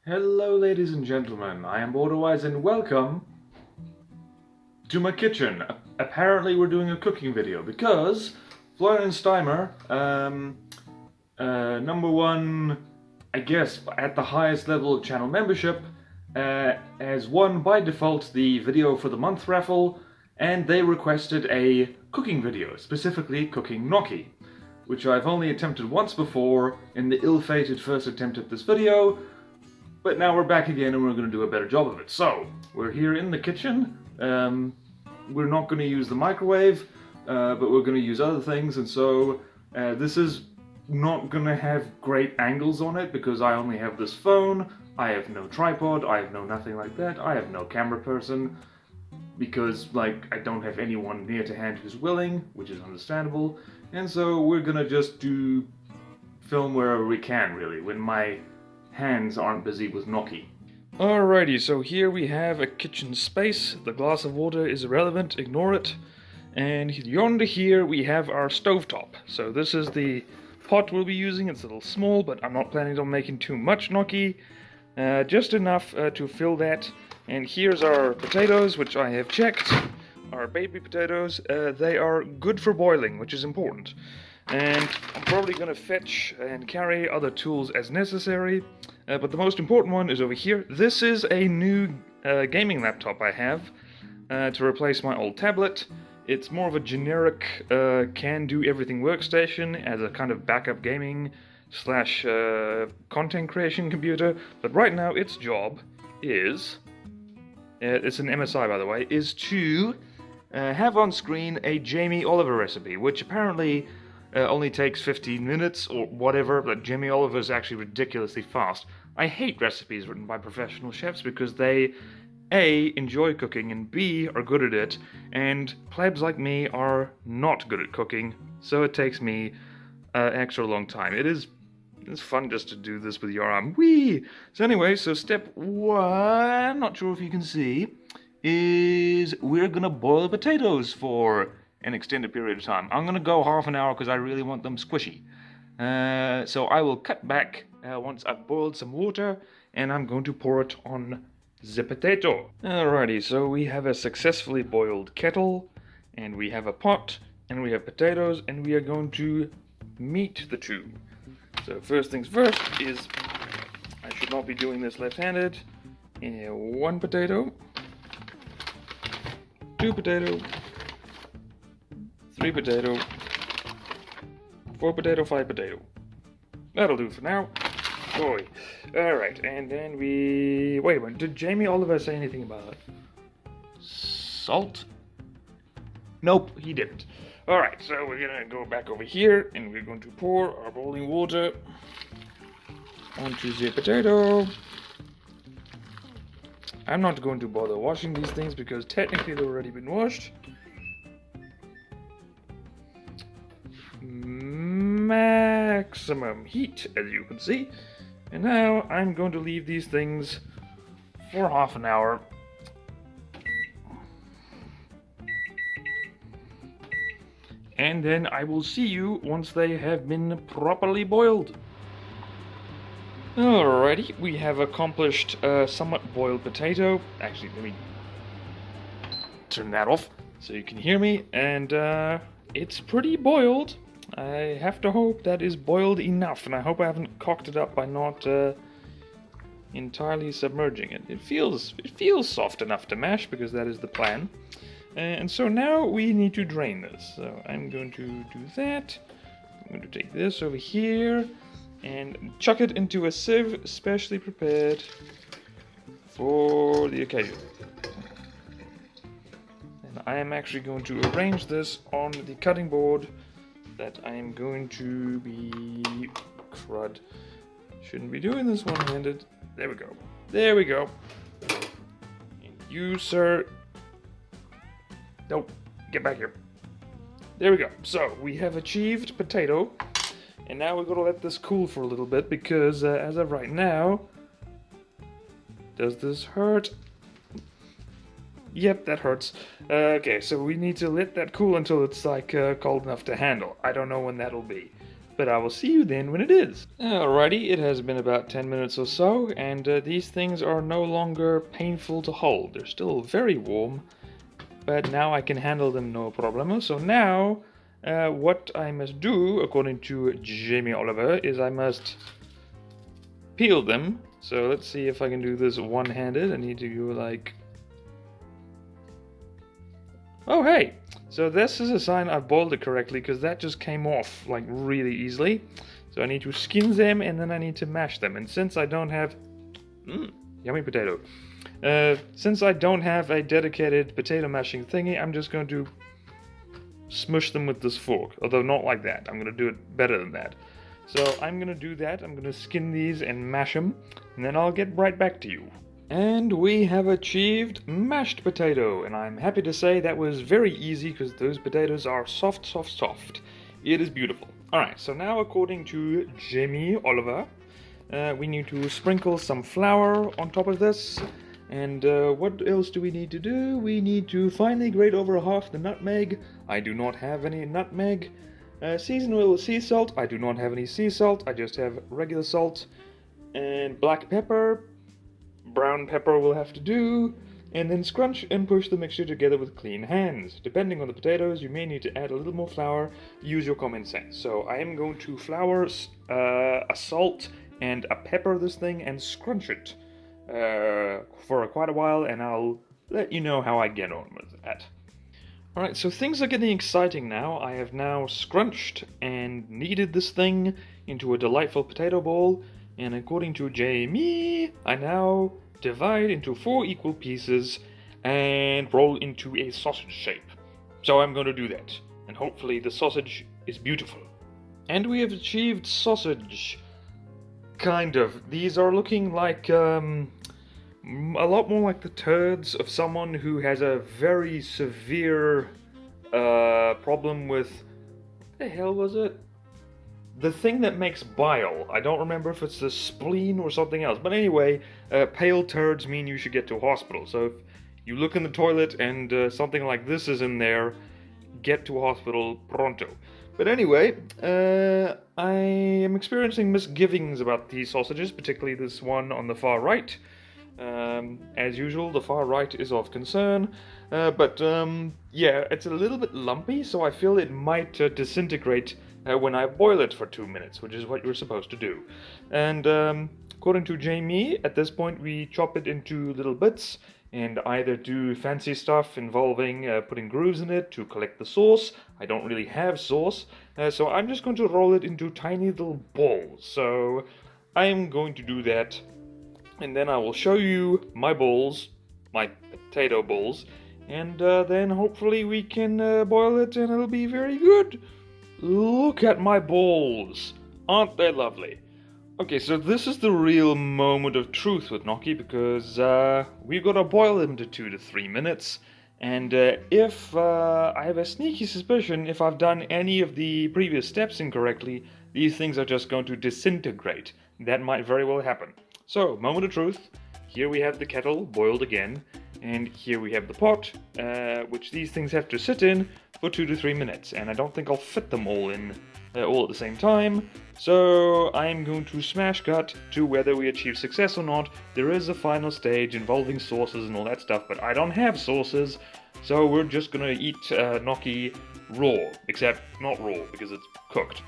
Hello ladies and gentlemen, I am BorderWise and welcome to my kitchen. Apparently we're doing a cooking video because Florian Steimer, number one, I guess, at the highest level of channel membership, has won by default the video for the month raffle, and they requested a cooking video, specifically cooking gnocchi, which I've only attempted once before in the ill-fated first attempt at this video. But now we're back again and we're going to do a better job of it. So, we're here in the kitchen. We're not going to use the microwave, but we're going to use other things. And so, this is not going to have great angles on it because I only have this phone. I have no tripod. I have no nothing like that. I have no camera person because, like, I don't have anyone near to hand who's willing, which is understandable. And so, we're going to just do film wherever we can, really, when my hands aren't busy with gnocchi. Alrighty, so here we have a kitchen space. The glass of water is irrelevant, ignore it. And yonder here we have our stovetop. So this is the pot we'll be using. It's a little small, but I'm not planning on making too much gnocchi. Just enough to fill that. And here's our potatoes, which I have checked. Our baby potatoes. They are good for boiling, which is important. And I'm probably going to fetch and carry other tools as necessary, but the most important one is over here. This is a new gaming laptop I have to replace my old tablet. It's more of a generic can-do-everything workstation as a kind of backup gaming slash content creation computer, but right now its job is, it's an MSI by the way, is to have on screen a Jamie Oliver recipe, which apparently only takes 15 minutes or whatever, but Jamie Oliver is actually ridiculously fast. I hate recipes written by professional chefs because they, A, enjoy cooking, and B, are good at it, and plebs like me are not good at cooking, so it takes me extra long time. It's fun just to do this with your arm. Whee! So anyway, so step one, not sure if you can see, is we're gonna boil potatoes for an extended period of time. I'm going to go half an hour because I really want them squishy. So I will cut back once I've boiled some water, and I'm going to pour it on the potato. Alrighty, so we have a successfully boiled kettle, and we have a pot, and we have potatoes, and we are going to meet the two. So first things first is, I should not be doing this left-handed. One potato, two potato, 3 potato, 4 potato, 5 potato. That'll do for now. Boy. Alright, and then we... Wait a minute, did Jamie Oliver say anything about salt? Nope, he didn't. Alright, so we're gonna go back over here, and we're going to pour our boiling water onto the potato. I'm not going to bother washing these things because technically they've already been washed. Maximum heat, as you can see. And now I'm going to leave these things for half an hour. And then I will see you once they have been properly boiled. Alrighty, we have accomplished somewhat boiled potato. Actually, let me turn that off so you can hear me. And it's pretty boiled. I have to hope that is boiled enough, and I hope I haven't cocked it up by not entirely submerging it. It feels soft enough to mash because that is the plan. And so now we need to drain this. So I'm going to do that. I'm going to take this over here and chuck it into a sieve specially prepared for the occasion. And I am actually going to arrange this on the cutting board that I am going to be... Crud. Shouldn't be doing this one-handed. There we go. There we go. And you, sir... Nope. Get back here. There we go. So, we have achieved potato. And now we're going to let this cool for a little bit because, as of right now... Does this hurt? Yep, that hurts. Okay, so we need to let that cool until it's like cold enough to handle. I don't know when that'll be. but I will see you then when it is. Alrighty, it has been about 10 minutes or so, and these things are no longer painful to hold. They're still very warm, but now I can handle them no problemo. So now, what I must do, according to Jamie Oliver, is I must peel them. So let's see if I can do this one-handed. I need to go like... Oh, hey! So this is a sign I boiled it correctly, because that just came off like really easily. So I need to skin them, and then I need to mash them. And since I don't have... yummy potato. Since I don't have a dedicated potato mashing thingy, I'm just going to smush them with this fork. Although not like that. I'm going to do it better than that. So I'm going to do that. I'm going to skin these and mash them. And then I'll get right back to you. And we have achieved mashed potato. And I'm happy to say that was very easy because those potatoes are soft, soft, soft. It is beautiful. Alright, so now according to Jamie Oliver, we need to sprinkle some flour on top of this. And what else do we need to do? We need to finely grate over half the nutmeg. I do not have any nutmeg. Season oil with sea salt. I do not have any sea salt. I just have regular salt. And black pepper. Brown pepper will have to do. And then scrunch and push the mixture together with clean hands. Depending on the potatoes, you may need to add a little more flour. Use your common sense. So I am going to flour, a salt, and a pepper this thing and scrunch it for quite a while, and I'll let you know how I get on with that. Alright, so things are getting exciting now. I have now scrunched and kneaded this thing into a delightful potato bowl, and according to Jamie, I now divide into 4 equal pieces and roll into a sausage shape. So I'm going to do that, and hopefully the sausage is beautiful. And we have achieved sausage. Kind of. These are looking like a lot more like the turds of someone who has a very severe problem with... What the hell was it? The thing that makes bile. I don't remember if it's the spleen or something else. But anyway, pale turds mean you should get to a hospital. So if you look in the toilet and something like this is in there, get to a hospital pronto. But anyway, I am experiencing misgivings about these sausages, particularly this one on the far right. As usual, the far right is of concern, but yeah, it's a little bit lumpy, so I feel it might disintegrate when I boil it for 2 minutes, which is what you're supposed to do. And according to Jamie, at this point we chop it into little bits, and either do fancy stuff involving putting grooves in it to collect the sauce. I don't really have sauce, so I'm just going to roll it into tiny little balls. So I am going to do that, and then I will show you my balls, my potato balls, and then hopefully we can boil it and it'll be very good. Look at my balls! Aren't they lovely? Okay, so this is the real moment of truth with gnocchi, because we've got to boil them to 2 to 3 minutes, and if I have a sneaky suspicion, if I've done any of the previous steps incorrectly, these things are just going to disintegrate. That might very well happen. So, moment of truth. Here we have the kettle boiled again, and here we have the pot, which these things have to sit in for 2 to 3 minutes, and I don't think I'll fit them all in all at the same time, so I'm going to smash cut to whether we achieve success or not. There is a final stage involving sauces and all that stuff, but I don't have sauces, so we're just gonna eat gnocchi raw, except not raw because it's cooked.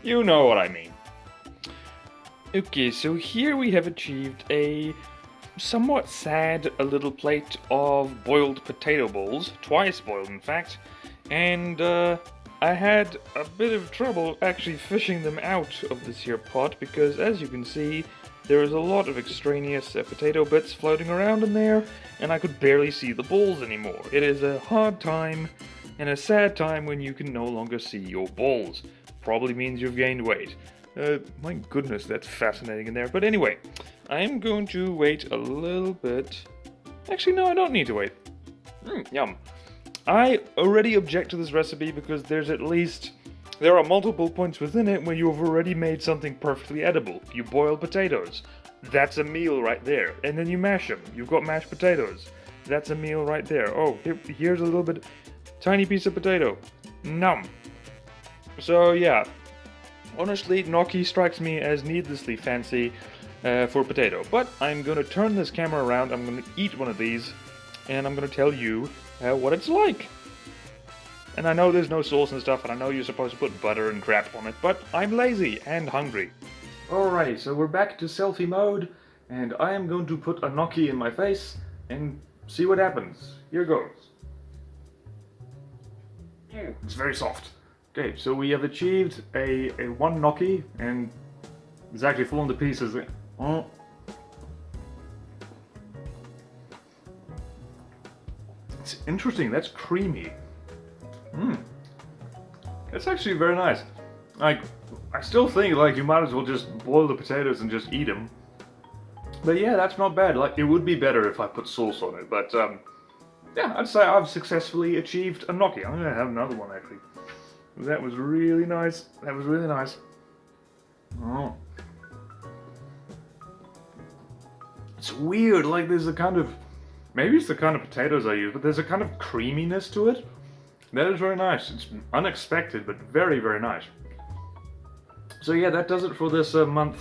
You know what I mean. Okay, so here we have achieved a somewhat sad little plate of boiled potato balls, twice boiled in fact, and I had a bit of trouble actually fishing them out of this here pot, because as you can see, there is a lot of extraneous potato bits floating around in there, and I could barely see the balls anymore. It is a hard time, and a sad time when you can no longer see your balls. Probably means you've gained weight. My goodness, that's fascinating in there. But anyway, I am going to wait a little bit. Actually, no, I don't need to wait. Yum. I already object to this recipe because there are multiple points within it where you've already made something perfectly edible. You boil potatoes. That's a meal right there. And then you mash them. You've got mashed potatoes. That's a meal right there. Oh, here's a little bit, tiny piece of potato. Nom. So yeah, Honestly, gnocchi strikes me as needlessly fancy for potato. But I'm gonna turn this camera around, I'm gonna eat one of these, and I'm gonna tell you what it's like. And I know there's no sauce and stuff, and I know you're supposed to put butter and crap on it, but I'm lazy and hungry. Alrighty, so we're back to selfie mode, and I am going to put a gnocchi in my face and see what happens. Here goes. It's very soft. Okay, so we have achieved a one gnocchi, and it's actually fallen to pieces. Oh. It's interesting, that's creamy. It's actually very nice. Like, I still think, like, you might as well just boil the potatoes and just eat them. But yeah, that's not bad. Like, it would be better if I put sauce on it, but, yeah, I'd say I've successfully achieved a gnocchi. I'm gonna have another one, actually. That was really nice. That was really nice. Oh. It's weird, like, there's a kind of... Maybe it's the kind of potatoes I use, but there's a kind of creaminess to it. That is very nice. It's unexpected, but very, very nice. So yeah, that does it for this month.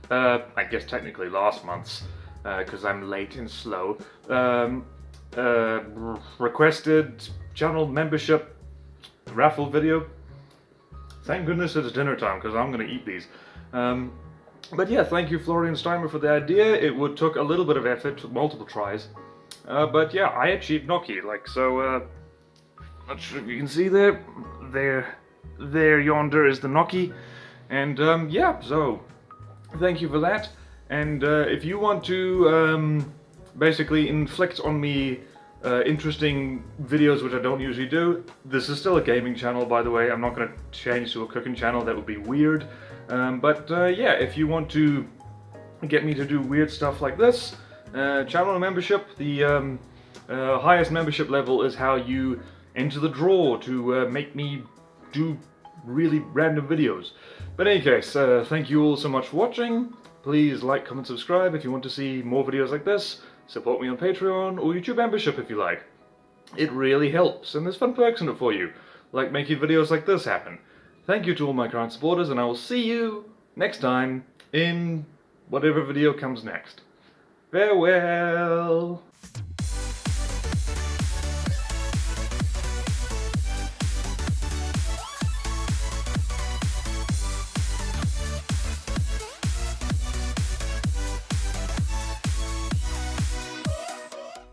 I guess technically last month's, because I'm late and slow. Requested channel membership raffle video. Thank goodness it's dinner time, because I'm going to eat these. But yeah, thank you Florian Steimer for the idea. It took a little bit of effort, multiple tries. But yeah, I achieved gnocchi, like, so, not sure if you can see there yonder is the gnocchi. And, yeah, so, thank you for that. And, if you want to, basically inflict on me, interesting videos which I don't usually do, this is still a gaming channel, by the way. I'm not going to change to a cooking channel, that would be weird. But, yeah, if you want to get me to do weird stuff like this, channel membership, the, highest membership level is how you enter the draw to make me do really random videos. But in any case, thank you all so much for watching. Please like, comment, subscribe if you want to see more videos like this. Support me on Patreon or YouTube membership if you like. It really helps, and there's fun perks in it for you, like making videos like this happen. Thank you to all my current supporters, and I will see you next time in whatever video comes next. Farewell!